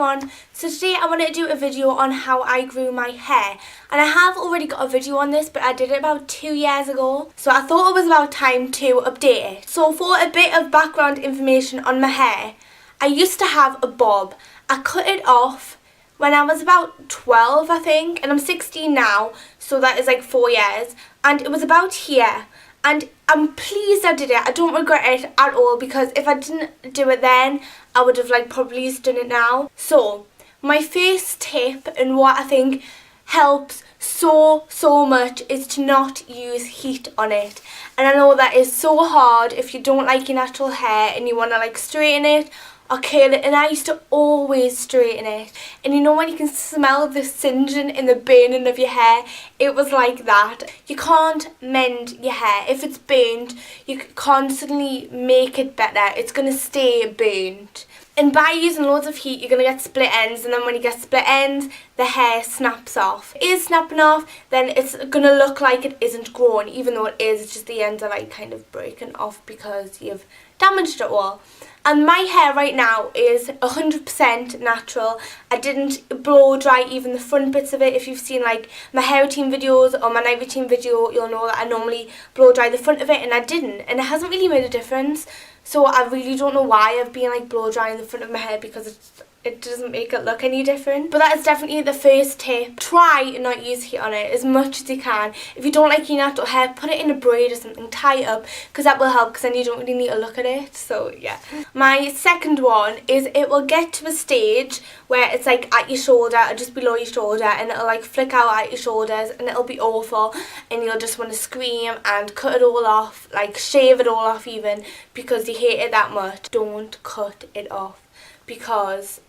everyone. So today I wanted to do a video on how I grew my hair, and I have already got a video on this, but I did it about 2 years ago, so I thought it was about time to update it. So for a bit of background information on my hair, I used to have a bob. I cut it off when I was about 12 I think, and I'm 16 now, so that is like 4 years, and it was about here. And I'm pleased I did it. I don't regret it at all, because if I didn't do it then, I would have probably done it now. So my first tip, and what I think helps so much, is to not use heat on it. And I know that is so hard if you don't like your natural hair and you want to straighten it or curl it, and I used to always straighten it, and you know when you can smell the singeing and the burning of your hair, it was like that. You can't mend your hair. If it's burnt, you can constantly make it better. It's going to stay burnt. And by using loads of heat, you're going to get split ends, and then when you get split ends, the hair snaps off. If it is snapping off, then it's going to look like it isn't grown, even though it is. It's just the ends are kind of breaking off because you've damaged it all. And my hair right now is 100% natural. I didn't blow dry even the front bits of it. If you've seen my hair routine videos or my night routine video, you'll know that I normally blow dry the front of it, and I didn't, and it hasn't really made a difference. So I really don't know why I've been blow drying the front of my hair, because it doesn't make it look any different. But that is definitely the first tip. Try and not use heat on it as much as you can. If you don't like your natural hair, put it in a braid or something, tie it up, because that will help, because then you don't really need to look at it. So yeah. My second one is, it will get to a stage where it's at your shoulder or just below your shoulder, and it'll flick out at your shoulders, and it'll be awful, and you'll just want to scream and cut it all off, shave it all off even, because you hate it that much. Don't cut it off, because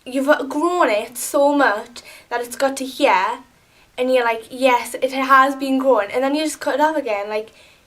you've grown it so much that it's got to here, and you're yes, it has been grown, and then you just cut it off again.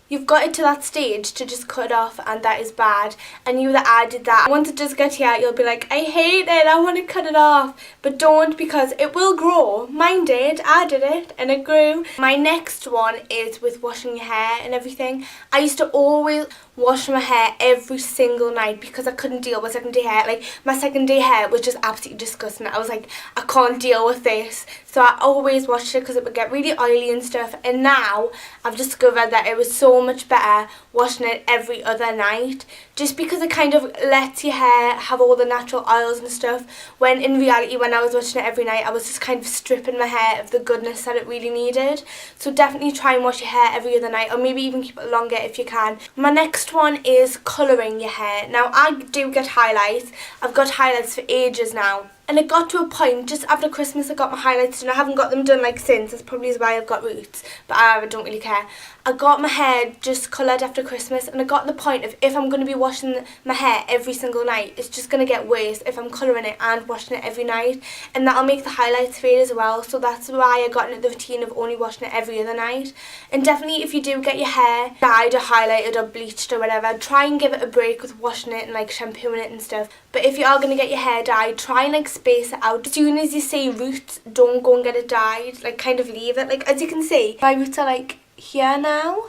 You've got it to that stage to just cut it off, and that is bad. And you that I did that. Once it does get here, you'll be I hate it, I want to cut it off. But don't, because it will grow. Mine did, I did it, and it grew. My next one is with washing your hair and everything. I used to always wash my hair every single night, because I couldn't deal with second day hair. My second day hair was just absolutely disgusting. I was I can't deal with this. So I always washed it, because it would get really oily and stuff. And now I've discovered that it was so much better washing it every other night, just because it kind of lets your hair have all the natural oils and stuff, when in reality when I was washing it every night, I was just kind of stripping my hair of the goodness that it really needed. So definitely try and wash your hair every other night, or maybe even keep it longer if you can. My next one is colouring your hair. Now I do get highlights. I've got highlights for ages now. And it got to a point, just after Christmas I got my highlights done. I haven't got them done since. That's probably why I've got roots, but I don't really care. I got my hair just coloured after Christmas, and I got the point of, if I'm going to be washing my hair every single night, it's just going to get worse if I'm colouring it and washing it every night, and that'll make the highlights fade as well. So that's why I got into the routine of only washing it every other night. And definitely, if you do get your hair dyed or highlighted or bleached or whatever, try and give it a break with washing it and shampooing it and stuff. But if you are going to get your hair dyed, try and space it out. As soon as you see roots, don't go and get it dyed. Kind of leave it. As you can see, my roots are here now,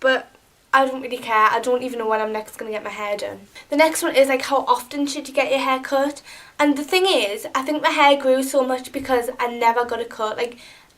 but I don't really care. I don't even know when I'm next going to get my hair done. The next one is how often should you get your hair cut? And the thing is, I think my hair grew so much because I never got a cut.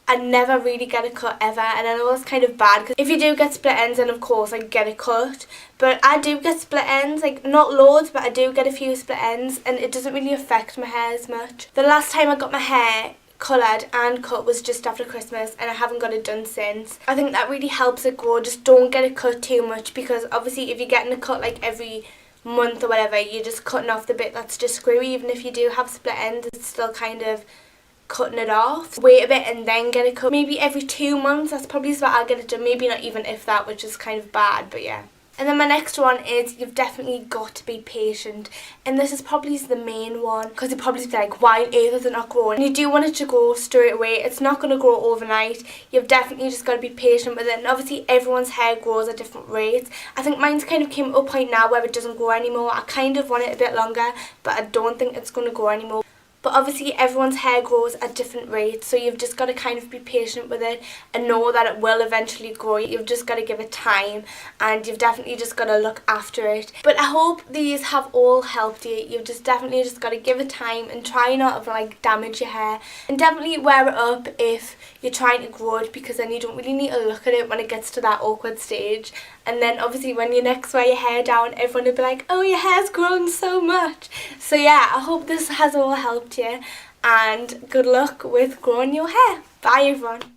I never really get a cut ever, and I know that's kind of bad, because if you do get split ends, then of course get a cut. But I do get split ends, not loads, but I do get a few split ends, and it doesn't really affect my hair as much. The last time I got my hair coloured and cut was just after Christmas, and I haven't got it done since. I think that really helps it grow. Just don't get it cut too much, because obviously if you're getting a cut every month or whatever, you're just cutting off the bit that's just screwy. Even if you do have split ends, it's still kind of cutting it off. Wait a bit and then get it cut. Maybe every 2 months, that's probably what I'll get it done. Maybe not even if that, which is kind of bad, but yeah. And then my next one is, you've definitely got to be patient. And this is probably the main one, because you probably be why on earth is it not growing? And you do want it to grow straight away. It's not going to grow overnight. You've definitely just got to be patient with it. And obviously everyone's hair grows at different rates. I think mine's kind of came to a point now where it doesn't grow anymore. I kind of want it a bit longer, but I don't think it's going to grow anymore. but obviously everyone's hair grows at different rates, so you've just got to kind of be patient with it and know that it will eventually grow. You've just got to give it time, and you've definitely just got to look after it. But I hope these have all helped you. You've just definitely just got to give it time and try not to like damage your hair, and definitely wear it up if you're trying to grow it, because then you don't really need to look at it when it gets to that awkward stage. And then obviously when you next wear your hair down, everyone will be like, oh, your hair's grown so much. So yeah, I hope this has all helped you, and good luck with growing your hair. Bye everyone.